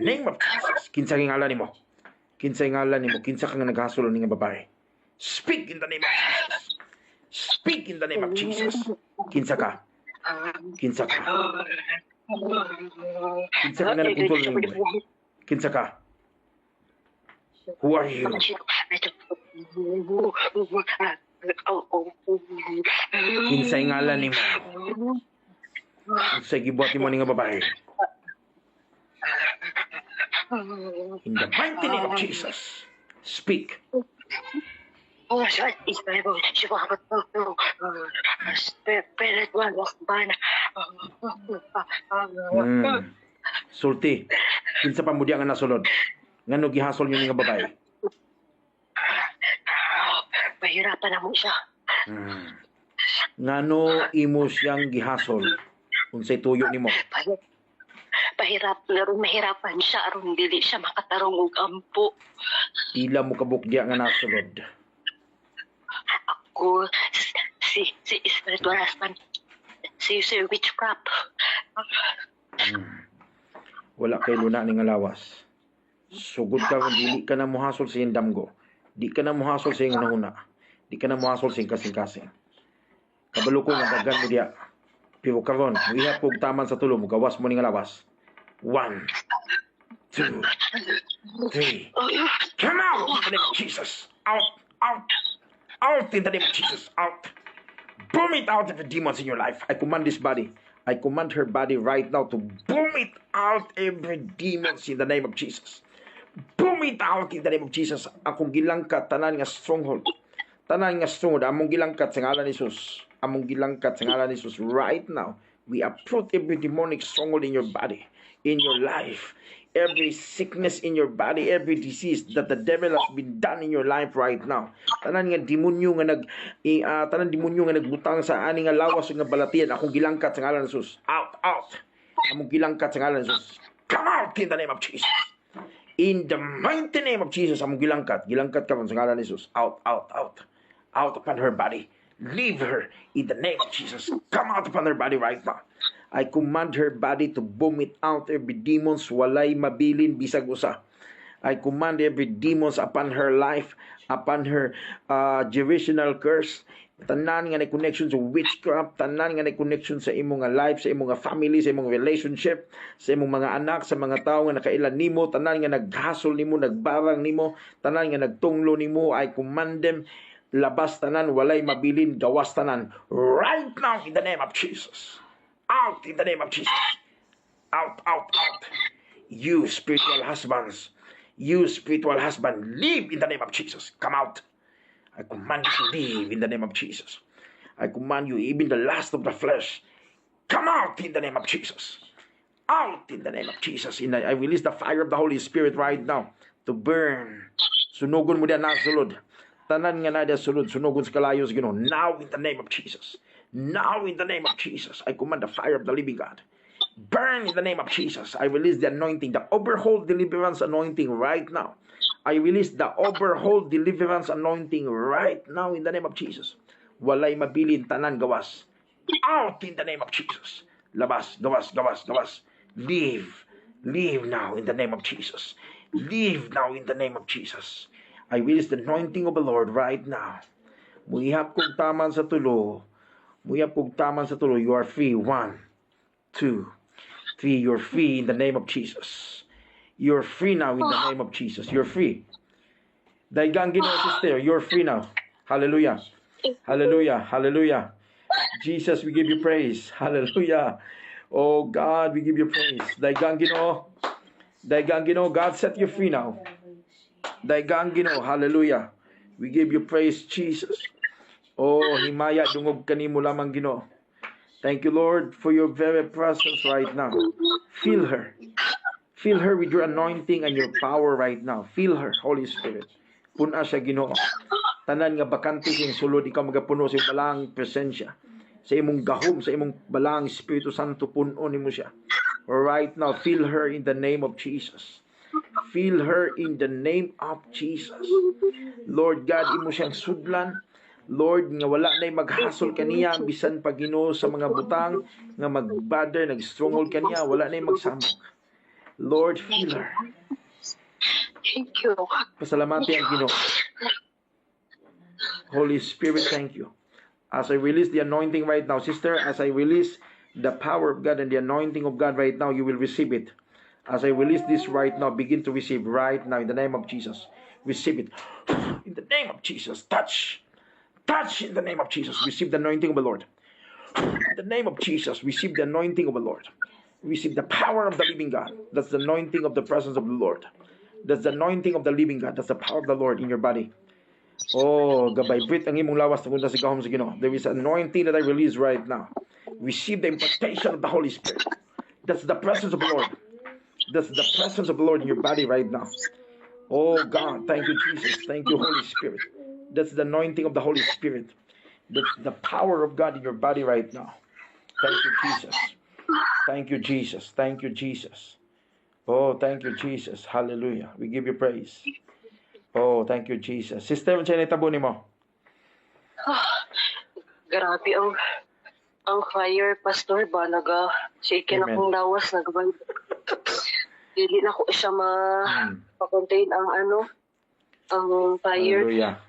name of Jesus. Kinsa kang ngalan nimo? Kinsa ngalan nimo? Kinsa kang naghasol ni nga babae? Speak in the name of Jesus. Speak in the name of Jesus. Kinsa ka? Kinsa ka? Kinsa ka nga nagpuntol nimo? Kinsa ka? Who are you? Kinsa ngalan nimo? Kinsa gibuhat nimo ni nga babae? In the mighty name of Jesus, speak. Sulti, kinsa pa mo diya nga nasulod? Ngano gihasol niyo nga babae? Mahirapan na mo siya. Ngano imo siyang gihasol? Unsay tuyo nimo? Mahirapan siya aron dili siya makatarong og ampo. Pila mo kabuk diya nga nasulod? Ako si spiritual husband. Si witchcraft. Wala kay luna ni nga lawas. Sugod ka kung dili ka na muhasol sa iyong damgo. Di ka na muhasol sa iyong una-una. Di ka na muhasol sa iyong kasing-kasing. Kabalo ko nga dagan mo diya. Pero karon, muihap kong taman sa tulo mo, gawas mo ni nga lawas. 1, 2, 3. Come out in the name of Jesus. Out, out, out in the name of Jesus. Out. Boom it out of the demons in your life. I command this body. I command her body right now to boom it out every demons in the name of Jesus. Boom it out in the name of Jesus. Akong gilangkat tanan nga stronghold. Tanan nga stronghold. Among gilangkat sa ngalan ni Jesus. Among gilangkat sa ngalan ni Jesus right now. We uproot every demonic stronghold in your body, in your life. Every sickness in your body, every disease that the devil has been done in your life right now. Tanan nga demonyo nga nagbutang sa ani nga lawas nga balatian, akong gilangkat sa ngalan ni Jesus. Out, out. Among gilangkat sa ngalan ni Jesus. Come out in the name of Jesus. In the mighty name of Jesus, among gilangkat ka sa ngalan ni Jesus. Out, out, out. Out upon her body. Leave her in the name of Jesus. Come out upon her body right now. I command her body to vomit out every demons, walay mabilin, bisag usa. I command every demons upon her life, upon her generational curse. Tanan nga na connection sa witchcraft, tanan nga na connection sa imong life, sa imong family, sa imong relationship, sa imong mga anak, sa mga tao nga nakailan nimo, tanan nga naghasol nimo, nagbarang nimo, tanan nga nagtunglo nimo. I command them, labas tanan, walay mabilin, gawas tanan, right now in the name of Jesus. Out in the name of Jesus. Out, out, out. You spiritual husbands. You spiritual husband. Live in the name of Jesus. Come out. I command you to live in the name of Jesus. I command you, even the last of the flesh. Come out in the name of Jesus. Out in the name of Jesus. I release the fire of the Holy Spirit right now to burn. Sunugon mo diyan na sulod. Tanan nga na diyan sulod. Sunugon sa kalayos, Ginoo. Now in the name of Jesus. Now in the name of Jesus, I command the fire of the living God. Burn in the name of Jesus. I release the anointing, the overhaul deliverance anointing right now. I release the overhaul deliverance anointing right now in the name of Jesus. Walay mabilin, tanan gawas. Out in the name of Jesus. Labas, gawas, gawas, gawas. Leave. Leave now in the name of Jesus. Leave now in the name of Jesus. I release the anointing of the Lord right now. Muihap kong taman sa tulo. Muyap kong taman sa tulo. You are free. 1, 2, 3. You're free in the name of Jesus. You're free now in the name of Jesus. You're free. Daigang Ginoo, sister. You're free now. Hallelujah. Hallelujah. Hallelujah. Jesus, we give you praise. Hallelujah. Oh God, we give you praise. Daigang Ginoo. Daigang Ginoo. God set you free now. Daigang Ginoo. Hallelujah. We give you praise, Jesus. Oh, himaya dungog kanimo lamang Ginoo. Thank you, Lord, for your very presence right now. Feel her. Feel her with your anointing and your power right now. Feel her, Holy Spirit. Puna siya Ginoo. Tanan nga bakante sing sulod, ikaw magapuno sa balang presensya. Sa imong gahom, sa imong balang Espiritu Santo, puno nimo siya. Right now, feel her in the name of Jesus. Feel her in the name of Jesus. Lord God, imo siyang sudlan. Lord, nga wala na'y maghasol kaniya, bisan pa Ginoo sa mga butang, nga mag-bother, nag-stronghold kaniya, wala na'y magsambok. Lord, heal her. Thank you. Pasalamati ang Ginoo. Holy Spirit, thank you. As I release the anointing right now, sister, as I release the power of God and the anointing of God right now, you will receive it. As I release this right now, begin to receive right now in the name of Jesus. Receive it. In the name of Jesus. Touch. Touch in the name of Jesus. Receive the anointing of the Lord. In the name of Jesus, receive the anointing of the Lord. Receive the power of the living God. That's the anointing of the presence of the Lord. That's the anointing of the living God. That's the power of the Lord in your body. Oh, gabay brit ang imong lawas tungod sa gahom sa Ginoo. There is an anointing that I release right now. Receive the impartation of the Holy Spirit. That's the presence of the Lord. That's the presence of the Lord in your body right now. Oh God, thank you, Jesus. Thank you, Holy Spirit. That's the anointing of the Holy Spirit. That's the power of God in your body right now. Thank you, Jesus. Thank you, Jesus. Thank you, Jesus. Oh, thank you, Jesus. Hallelujah. We give you praise. Oh, thank you, Jesus. Sister, ano siya nitabunin mo? Grabe ang fire, Pastor ba? Shaken Amen. akong lawas. Dili na ko siya ma-contain ang ang fire. Hallelujah.